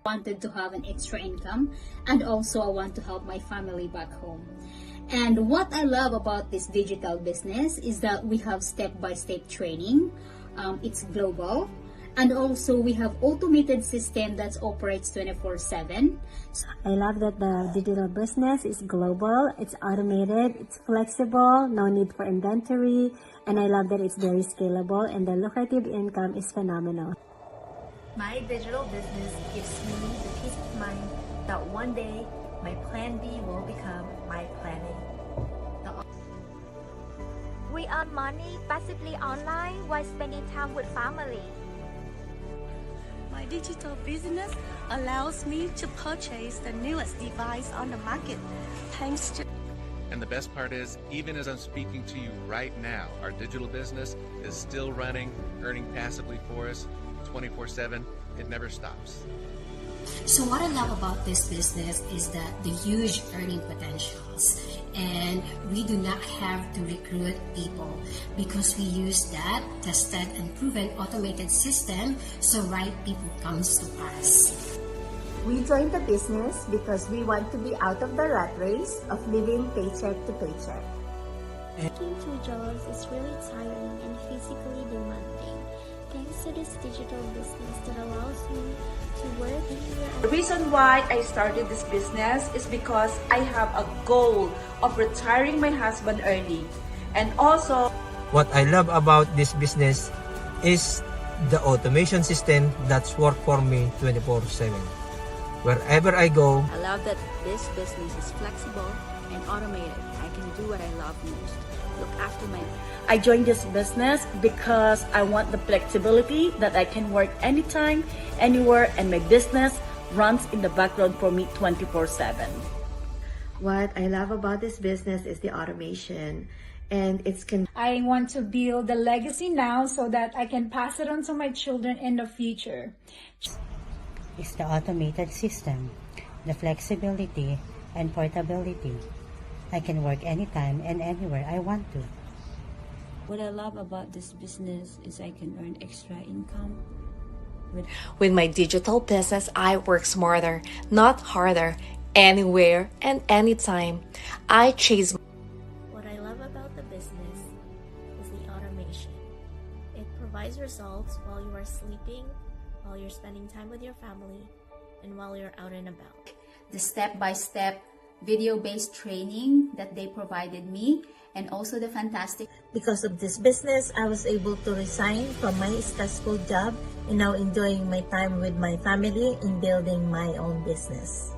Wanted to have an extra income, and also I want to help my family back home. And what I love about this digital business is that we have step-by-step training. It's global, and also we have automated system that operates 24/7. I love that the digital business is global, it's automated, it's flexible, no need for inventory, and I love that it's very scalable and the lucrative income is phenomenal. My digital business gives me the peace of mind that one day my plan B will become my plan A. We earn money passively online while spending time with family. My digital business allows me to purchase the newest device on the market, thanks to. And the best part is, even as I'm speaking to you right now, our digital business is still running, earning passively for us 24/7. It never stops. So what I love about this business is that the huge earning potentials, and we do not have to recruit people because we use that tested and proven automated system, so right people comes to us. We joined the business because we want to be out of the rat race of living paycheck to paycheck. Working two jobs is really tiring and physically demanding. Thanks to this digital business that allows me to work anywhere. The reason why I started this business is because I have a goal of retiring my husband early. And also, what I love about this business is the automation system that's work for me 24/7. Wherever I go, I love that this business is flexible and automated. I can do what I love most. Look after my. I joined this business because I want the flexibility that I can work anytime, anywhere, and my business runs in the background for me 24/7. What I love about this business is the automation, and I want to build a legacy now so that I can pass it on to my children in the future. It's the automated system, the flexibility and portability. I can work anytime and anywhere I want to. What I love about this business is I can earn extra income. With my digital business, I work smarter, not harder, anywhere and anytime. I chase. What I love about the business is the automation. It provides results while you are sleeping, while you're spending time with your family, and while you're out and about. The step-by-step video-based training that they provided me, and also the fantastic. Because of this business, I was able to resign from my stressful job and now enjoying my time with my family in building my own business.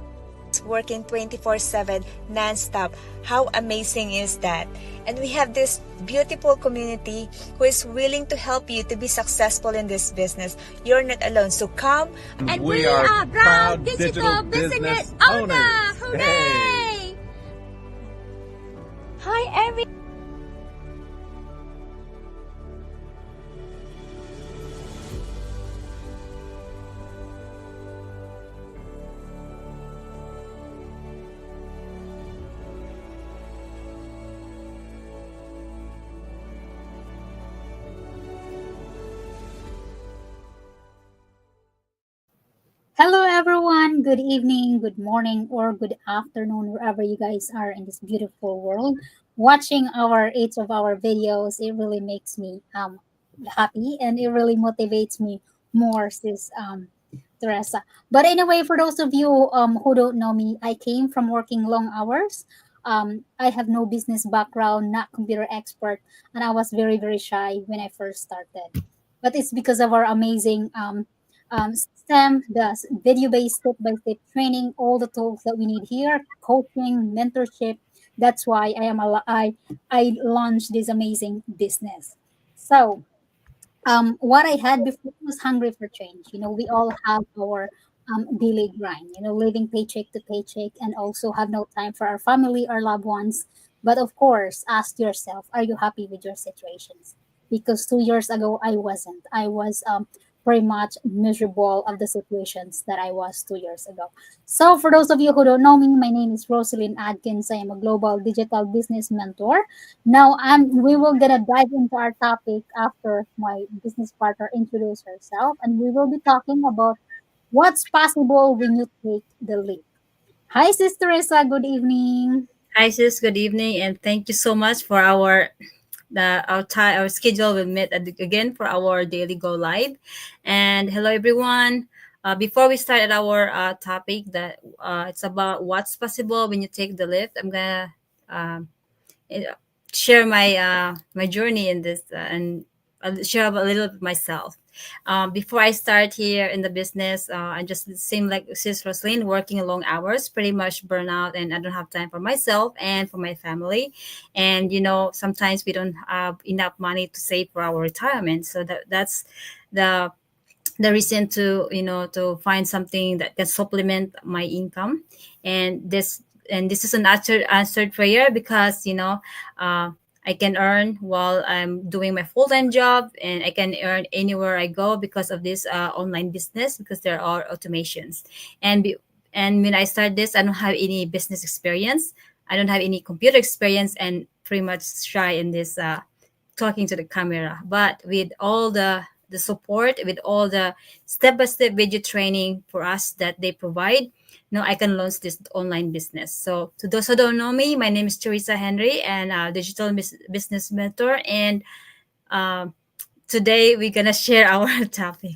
Working 24/7 non-stop. How amazing is that? And we have this beautiful community who is willing to help you to be successful in this business. You're not alone, so come. And we are proud digital business owners. Hooray! Hi everyone. Hello everyone, good evening, good morning, or good afternoon, wherever you guys are in this beautiful world. Watching each of our videos, it really makes me happy, and it really motivates me more, sis Teresa. But anyway, for those of you who don't know me, I came from working long hours. I have no business background, not computer expert, and I was very, very shy when I first started. But it's because of our amazing system, the video-based step-by-step training, all the tools that we need here, coaching, mentorship. That's why I launched this amazing business. So what I had before was hungry for change. You know, we all have our daily grind. You know, living paycheck to paycheck, and also have no time for our family, our loved ones. But of course, ask yourself: Are you happy with your situations? Because 2 years ago, I wasn't. I was pretty much miserable of the situations that I was 2 years ago. So, for those of you who don't know me, my name is Rosalind Adkins. I am a global digital business mentor. Now, we will gonna dive into our topic after my business partner introduce herself, and we will be talking about What's possible when you take the leap? Hi, Sister Teresa. Good evening. Hi sis, good evening, and thank you so much for our schedule. We'll meet again for our daily go live. And hello everyone. Before we start at our topic, that it's about what's possible when you take the lift. I'm gonna um, eh, share my journey in this, and I'll share a little of myself. Before I start here in the business, I just seem like Sis Roslyn, working long hours, pretty much burnout, and I don't have time for myself and for my family. And sometimes we don't have enough money to save for our retirement. So that's the the reason to to find something that can supplement my income. And this is an answered prayer, because uh, I can earn while I'm doing my full-time job, and I can earn anywhere I go because of this online business, because there are automations. And when I start this, I don't have any business experience, I don't have any computer experience, and pretty much shy in this talking to the camera. But with all the support, with all the step-by-step video training for us that they provide, I can launch this online business. So to those who don't know me, my name is Teresa Henry, and digital business mentor. And uh, today we're gonna share our topic.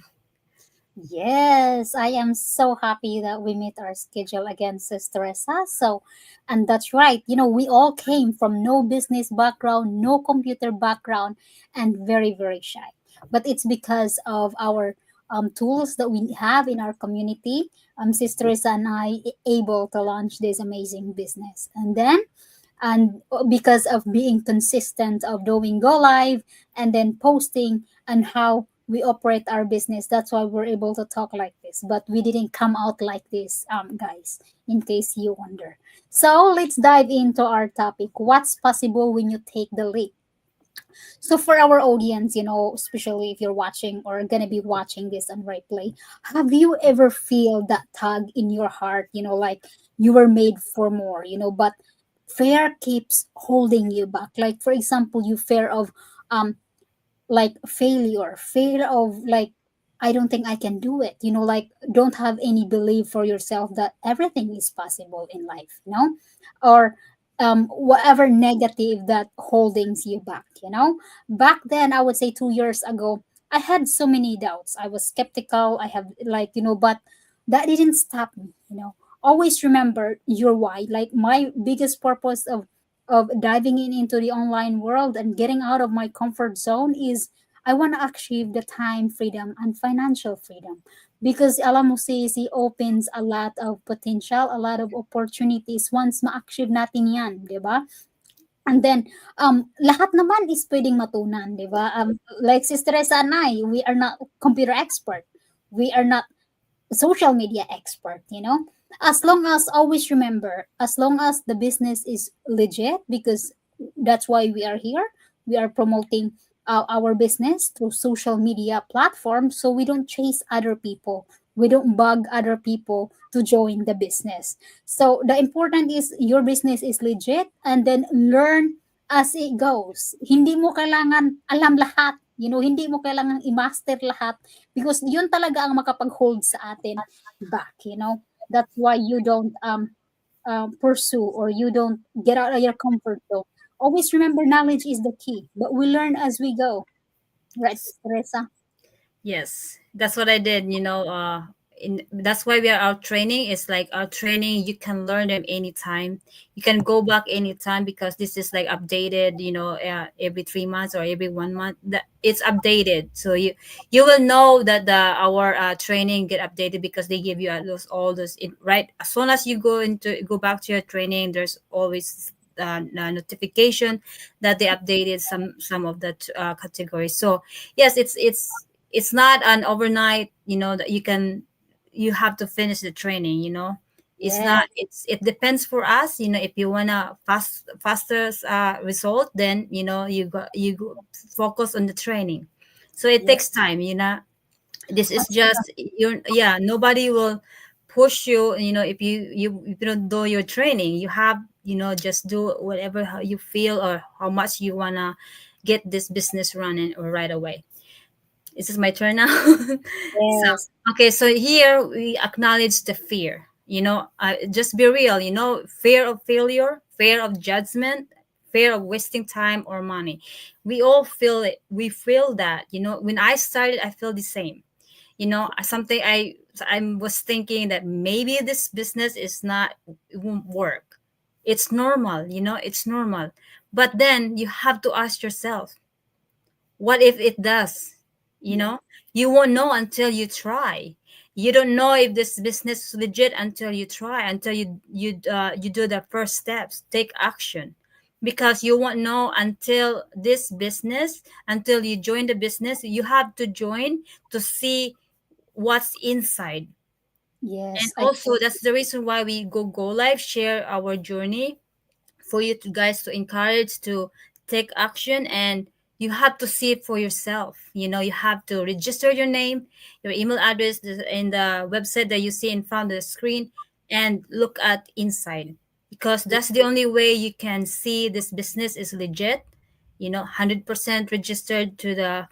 Yes, I am so happy that we meet our schedule again, Sister Teresa. So, and that's right. We all came from no business background, no computer background, and very, very shy. But it's because of our tools that we have in our community. Sister Teresa and I able to launch this amazing business, and because of being consistent of doing go live and then posting and how we operate our business, that's why we're able to talk like this. But we didn't come out like this, guys, in case you wonder. So let's dive into our topic: what's possible when you take the leap? So for our audience, especially if you're watching or gonna be watching this on replay, have you ever feel that tug in your heart, like you were made for more, but fear keeps holding you back? Like for example, you fear of um like failure, fear of like, I don't think I can do it, like don't have any belief for yourself that everything is possible in life, or whatever negative that holdings you back, back then, I would say 2 years ago, I had so many doubts, I was skeptical, I have like, but that didn't stop me, always remember your why. Like my biggest purpose of diving into the online world and getting out of my comfort zone is I want to achieve the time freedom and financial freedom, because alam mo si opens a lot of potential, a lot of opportunities once ma-achieve natin yan, di ba? And then, lahat naman is pwedeng matunan, di ba? Like Sister Teresa and I, we are not computer expert. We are not social media expert, as long as, always remember, as long as the business is legit, because that's why we are here. We are promoting our business through social media platforms, so we don't chase other people, we don't bug other people to join the business. So the important is your business is legit, and then learn as it goes. Hindi mo kailangan alam lahat, hindi mo kailangan i-master lahat, because yun talaga ang makapag-hold sa atin back, That's why you don't pursue, or you don't get out of your comfort zone. Always remember, knowledge is the key, but we learn as we go. Right, Teresa? Yes, that's what I did. That's why we are our training. It's like our training. You can learn them anytime. You can go back anytime, because this is like updated. Every 3 months or every 1 month. That it's updated, so you will know that our training get updated, because they give you all those right as soon as you go back to your training. There's always notification that they updated some of that categories. So yes, it's not an overnight, that you have to finish the training, it's Yeah. not, it depends for us, if you want a faster result, then you focus on the training. So it takes time, this is just nobody will push you, if you don't do your training. You have, just do whatever how you feel, or how much you want to get this business running or right away. Is this my turn now? So, Yes. okay, so here we acknowledge the fear. Just be real, fear of failure, fear of judgment, fear of wasting time or money. We all feel it. We feel that, when I started, I feel the same. Something I was thinking that maybe this business is not, it won't work. It's normal, it's normal. But then you have to ask yourself, what if it does? You won't know until you try. You don't know if this business is legit until you try, until you do the first steps, take action, because you won't know until this business, until you join the business. You have to join to see what's inside. And Yes. also that's the reason why we go live, share our journey for you to guys to encourage to take action. And you have to see it for yourself. You have to register your name, your email address in the website that you see in front of the screen, and look at inside, because that's the only way you can see this business is legit, 100% registered to the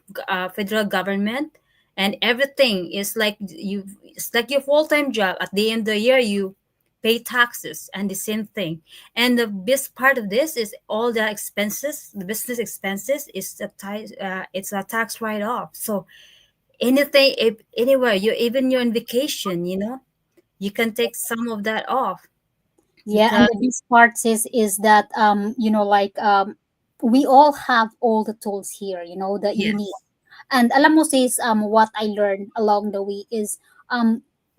federal government. And everything is like it's like your full-time job. At the end of the year, you pay taxes and the same thing. And the best part of this is all the expenses, the business expenses, is it's a tax write-off. So anything, if anywhere you, even you're on vacation, you can take some of that off. Yeah, and Because the best part is that like we all have all the tools here, that you need. yes, And alam mo sis, what I learned along the way is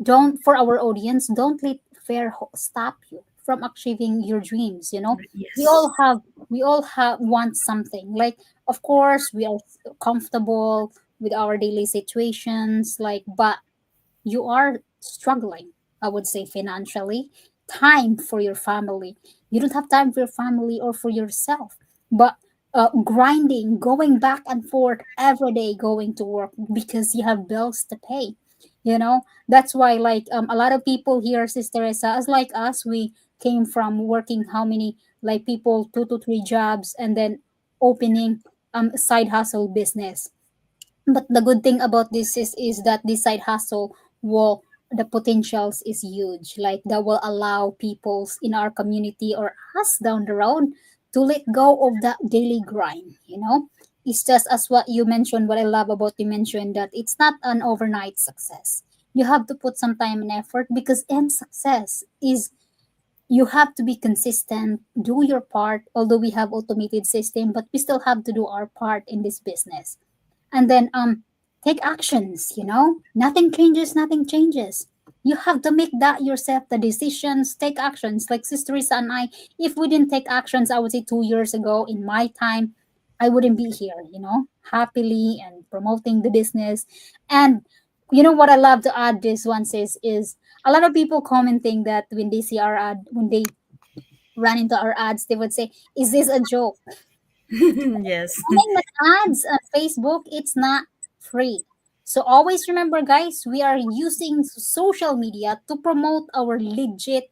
don't, for our audience, don't let fear stop you from achieving your dreams. We yes, all have want something. Like, of course, we are comfortable with our daily situations, like, but you are struggling, I would say, financially. Time for your family. You don't have time for your family or for yourself, but grinding, going back and forth every day, going to work because you have bills to pay. That's why, like, a lot of people here, Sister Esa, as like us, we came from working how many, like, people, 2 to 3 jobs, and then opening side hustle business. But the good thing about this is that this side hustle will, the potentials is huge, like that will allow peoples in our community or us down the road to let go of that daily grind. It's just as what you mentioned, what I love about you mentioned, that it's not an overnight success. You have to put some time and effort, because end success is, you have to be consistent, do your part. Although we have automated system, but we still have to do our part in this business. And then take actions. Nothing changes. You have to make that yourself, the decisions, take actions. Like Sister Risa and I, if we didn't take actions, I would say 2 years ago in my time, I wouldn't be here, happily and promoting the business. And what I love to add this once is a lot of people commenting that when they see our ad, when they run into our ads, they would say, is this a joke? yes, Running with ads on Facebook, it's not free. So always remember, guys, we are using social media to promote our legit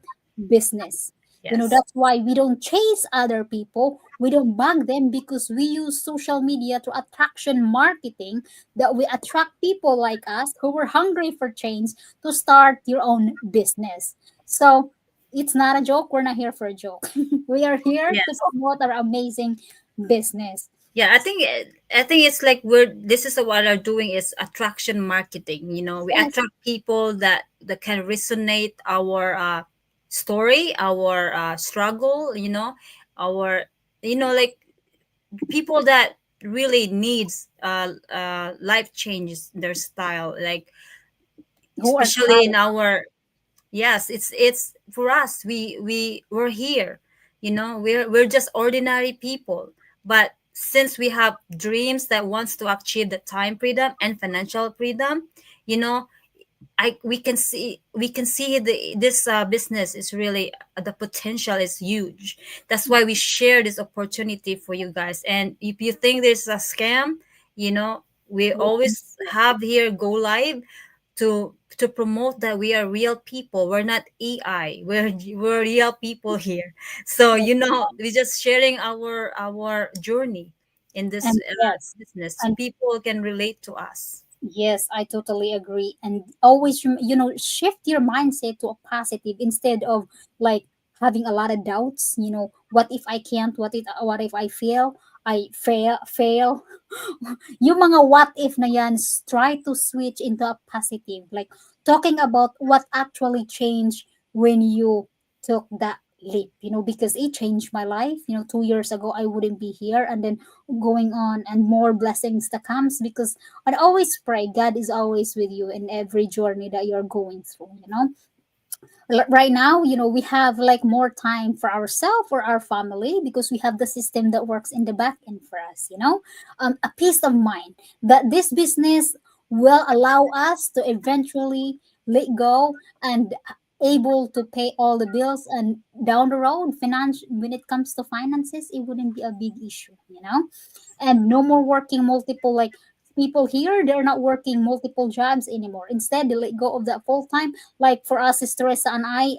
business. yes, That's why we don't chase other people. We don't bug them, because we use social media to attraction marketing, that we attract people like us who were hungry for change to start your own business. So it's not a joke. We're not here for a joke. We are here to yes. promote our amazing business. Yeah, I think it's like we're this is what we're doing is attraction marketing. We Yes. attract people that can resonate our story, our struggle. Our like people that really needs life changes their style, like Who are especially in tired. our. Yes, it's for us. We're here. We're just ordinary people. But since we have dreams that wants to achieve the time freedom and financial freedom, you know, we can see this business is really the potential is huge. That's why we share this opportunity for you guys. And if you think there's a scam, we always have here go live to promote that we are real people. We're not AI. We're real people here. So we're just sharing our journey in this And yes, business. and People can relate to us. Yes, I totally agree. And always, shift your mindset to a positive instead of like having a lot of doubts. What if I can't? What if I fail? I fail. Yung mga what if na yan, try to switch into a positive. Like talking about what actually changed when you took that leap, because it changed my life. 2 years ago, I wouldn't be here. And then going on and more blessings that comes because I always pray God is always with you in every journey that you're going through. Right now, we have like more time for ourselves or our family because we have the system that works in the back end for us. A peace of mind that this business will allow us to eventually let go and able to pay all the bills, and down the road when it comes to finances, it wouldn't be a big issue. And no more working multiple, like people here, they're not working multiple jobs anymore. Instead, they let go of that full time. Like for us, Sister Teresa and I,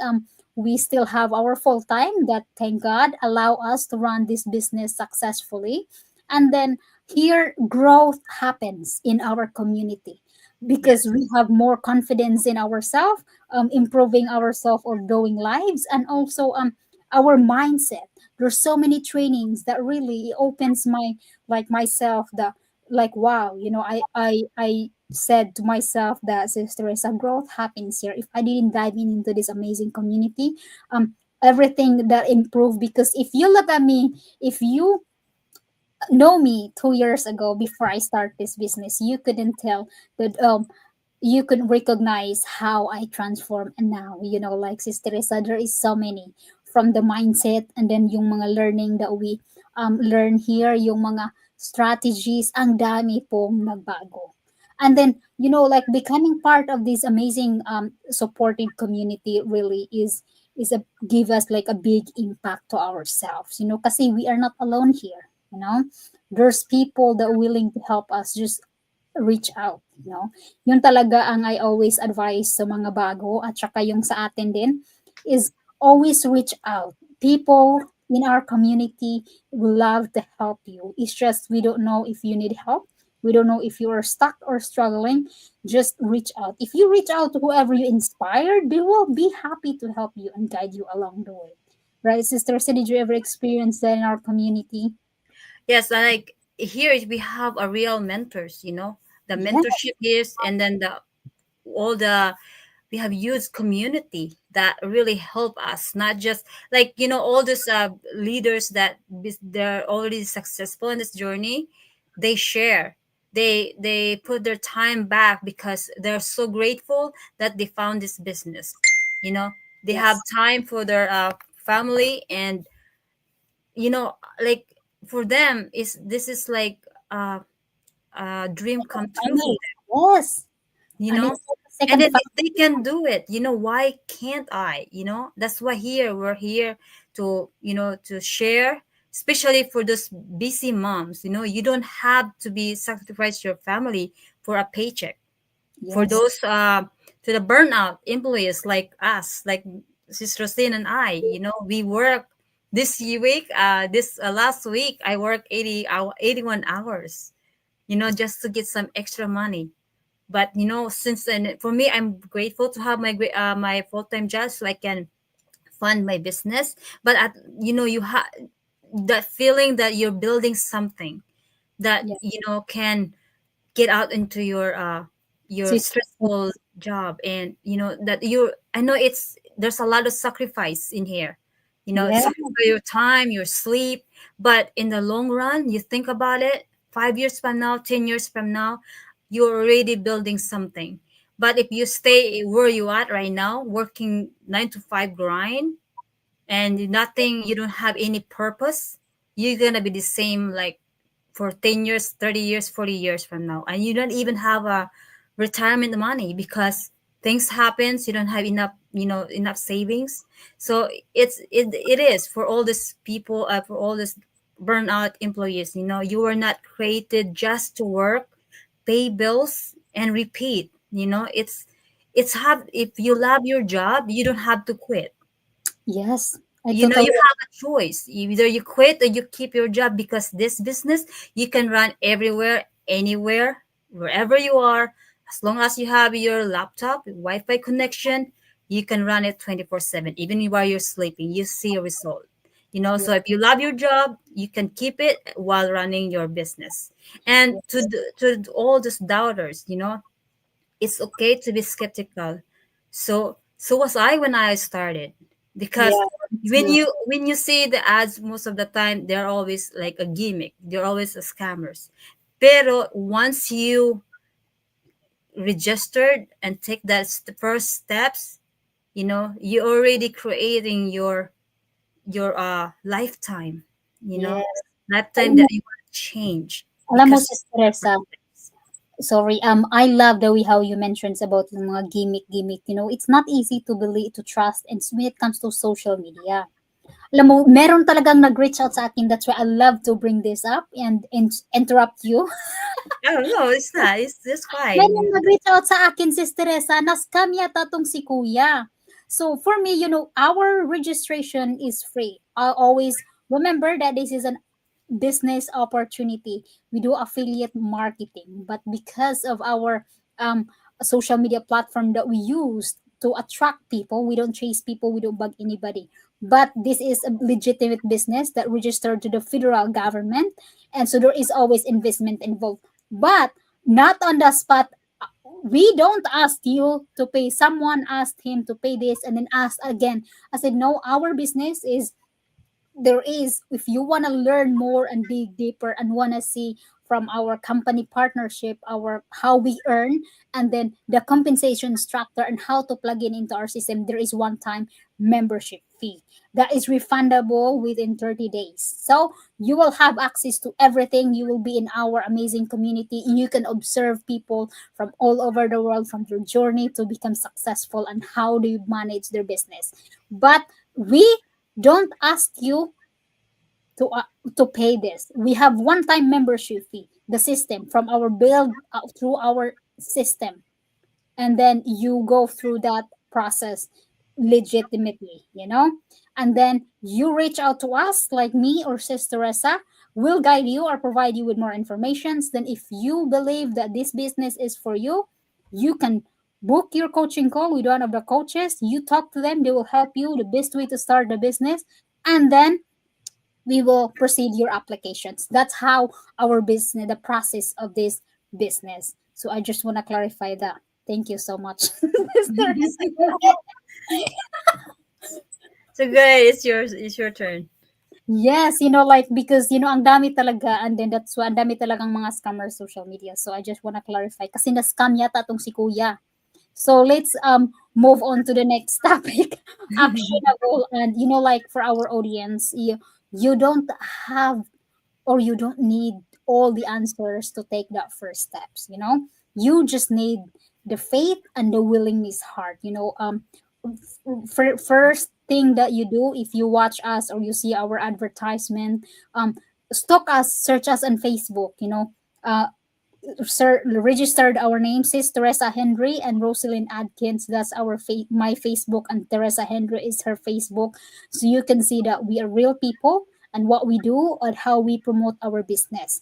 we still have our full time that, thank God, allow us to run this business successfully. And then here, growth happens in our community because Yes. we have more confidence in ourselves, improving ourselves or growing lives, and also our mindset. There's so many trainings that really opens my, like myself, the, like, wow, I said to myself that, Sister Teresa, growth happens here. If I didn't dive in into this amazing community, everything that improved, because if you look at me, if you know me 2 years ago before I start this business, you couldn't tell that, you could recognize how I transform. And now, like Sister Teresa, there is so many from the mindset, and then yung mga learning that we learn here, yung mga strategies, ang dami pong nagbago. And then, like becoming part of this amazing supportive community really is a give us like a big impact to ourselves, kasi we are not alone here. There's people that are willing to help us. Just reach out. Yun talaga ang I always advise sa mga bago, at saka yung sa atin din, is always reach out. People in our community will love to help you. It's just we don't know if you need help. We don't know if you are stuck or struggling. Just reach out. If you reach out to whoever you inspire, they will be happy to help you and guide you along the way. Right, Sister? So did you ever experience that in our community? Yes, like here we have a real mentors, the Yeah. mentorship is, and then all the we have huge community that really help us, not just like all these leaders that they're already successful in this journey. They share, they put their time back because they're so grateful that they found this business. They have Yes. time for their family, and like for them is this is like a dream come true for Family. them, Yes. you And know it's like a and second then if family. they can do it, why can't I? That's why we're here to to share, especially for those busy moms. You don't have to be sacrifice your family for a paycheck. For Yes. those to the burnout employees like us, like Sister Sin and I, we work this week, this last week I worked 81 hours, just to get some extra money. But since then, for me, I'm grateful to have my full-time job so I can fund my business. But you have that feeling that you're building something that Yeah. can get out into your Sis- stressful job, and that I know there's a lot of sacrifice in here, Yeah. sacrifice your time, your sleep, but in the long run, you think about it, 5 years from now, 10 years from now, you're already building something. But if you stay where you at right now, working 9 to 5 grind, and nothing, you don't have any purpose, you're gonna be the same like for 10 years, 30 years, 40 years from now, and you don't even have a retirement money because things happens, you don't have enough savings. So it is for all these people, for all these burnout employees. You were not created just to work, pay bills, and repeat. It's have if you love your job, you don't have to quit. Yes. I You totally. have a choice. Either you quit or you keep your job, because this business you can run everywhere, anywhere, wherever you are, as long as you have your laptop, Wi-Fi connection, you can run it 24/7. Even while you're sleeping, you see a result. So if you love your job, you can keep it while running your business. And to all these doubters, it's okay to be skeptical. So was I when I started, because Yeah, when you see the ads, most of the time they're always like a gimmick. They're always a scammers. Pero once you registered and take the first steps, you're already creating your lifetime. You know, yes. lifetime Alam mo, that you want to change alam mo, because Sis Teresa, sorry, I love the way how you mentioned about yung mga gimmick. It's not easy to believe, to trust, and when it comes to social media. Alam mo, meron talagang nag-reach out sa akin. That's why I love to bring this up and interrupt you. oh no, it's not. It's just fine. Meron nag-reach out sa akin, Sis Teresa, na-scam yata tong si Kuya. So for me, our registration is free. I always remember that this is an business opportunity. We do affiliate marketing, but because of our social media platform that we use to attract people, we don't chase people, we don't bug anybody. But this is a legitimate business that registered to the federal government, and so there is always investment involved. But not on the spot. We don't ask you to pay. Someone asked him to pay this and then asked again. I said, no, our business is, there is, if you want to learn more and dig deeper and want to see from our company partnership, our how we earn, and then the compensation structure and how to plug in into our system, there is one time membership fee that is refundable within 30 days. So you will have access to everything. You will be in our amazing community. You can observe people from all over the world, from their journey to become successful and how do you manage their business. But we don't ask you to pay this. We have one-time membership fee, the system from our build through our system, and then you go through that process legitimately. And then you reach out to us, like me or Sister Teresa. We'll guide you or provide you with more information. Then, if you believe that this business is for you, you can book your coaching call with one of the coaches. You talk to them; they will help you the best way to start the business, and then we will proceed your applications. That's how our business, the process of this business. So I just want to clarify that. Thank you so much. So guys, it's your turn. Yes, like, because ang dami talaga, and then that's why ang dami talagang mga scammers social media. So I just want to clarify kasi na-scam yata tong si Kuya. So let's move on to the next topic. Actionable, and like, for our audience, you don't have, or you don't need all the answers to take that first steps. You just need the faith and the willingness heart. First thing that you do, if you watch us or you see our advertisement, stalk us, search us on Facebook. Registered our names is Teresa Henry and Rosalind Adkins. That's my Facebook, and Teresa Henry is her Facebook. So you can see that we are real people and what we do and how we promote our business.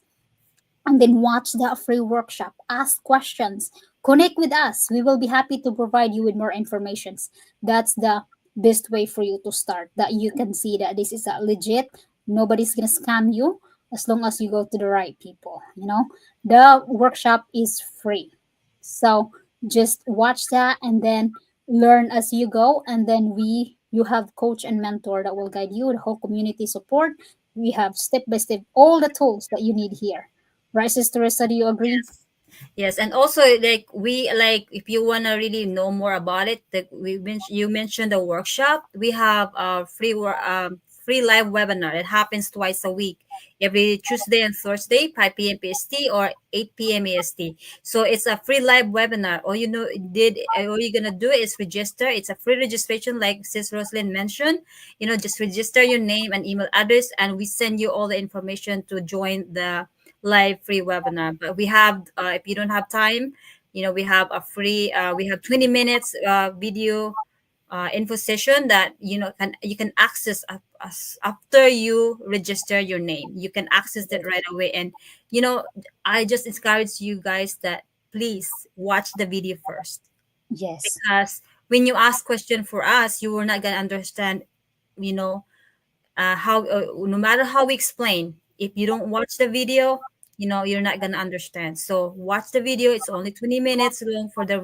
And then watch the free workshop, ask questions, connect with us. We will be happy to provide you with more informations. That's the best way for you to start, that you can see that this is a legit. Nobody's gonna scam you as long as you go to the right people. The workshop is free, so just watch that and then learn as you go. And then you have coach and mentor that will guide you, the whole community support. We have step by step all the tools that you need here. Right, Sister Teresa, do you agree? Yes, and also, like, if you wanna really know more about it, you mentioned the workshop. We have a free live webinar. It happens twice a week, every Tuesday and Thursday, 5 p.m. PST or 8 p.m. EST. So it's a free live webinar. All you're gonna do is register. It's a free registration, like Sis Rosalind mentioned. Just register your name and email address, and we send you all the information to join the live free webinar. But we have, if you don't have time, we have a free, we have 20 minutes video info session that you can access after you register your name. You can access that right away. And I just encourage you guys that please watch the video first, Yes. because when you ask question for us, you will not gonna understand. You know how no matter how we explain, if you don't watch the video, you're not gonna understand. So watch the video. It's only 20 minutes long for the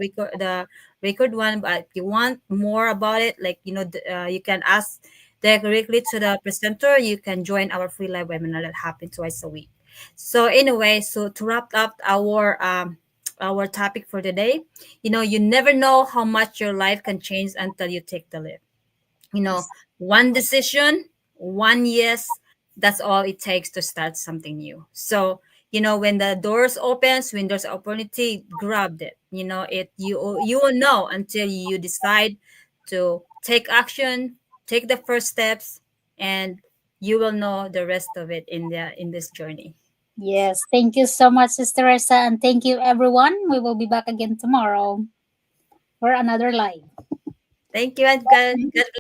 record one, but if you want more about it, like you can ask directly to the presenter. You can join our free live webinar that happens twice a week. So anyway, so to wrap up our topic for today, you never know how much your life can change until you take the leap. One decision, one yes, that's all it takes to start something new. So when the doors opens, when there's opportunity, grab it. You will know until you decide to take action, take the first steps, and you will know the rest of it in this journey. Yes. Thank you so much, Sister Teresa, and thank you, everyone. We will be back again tomorrow for another live. Thank you, and God bless.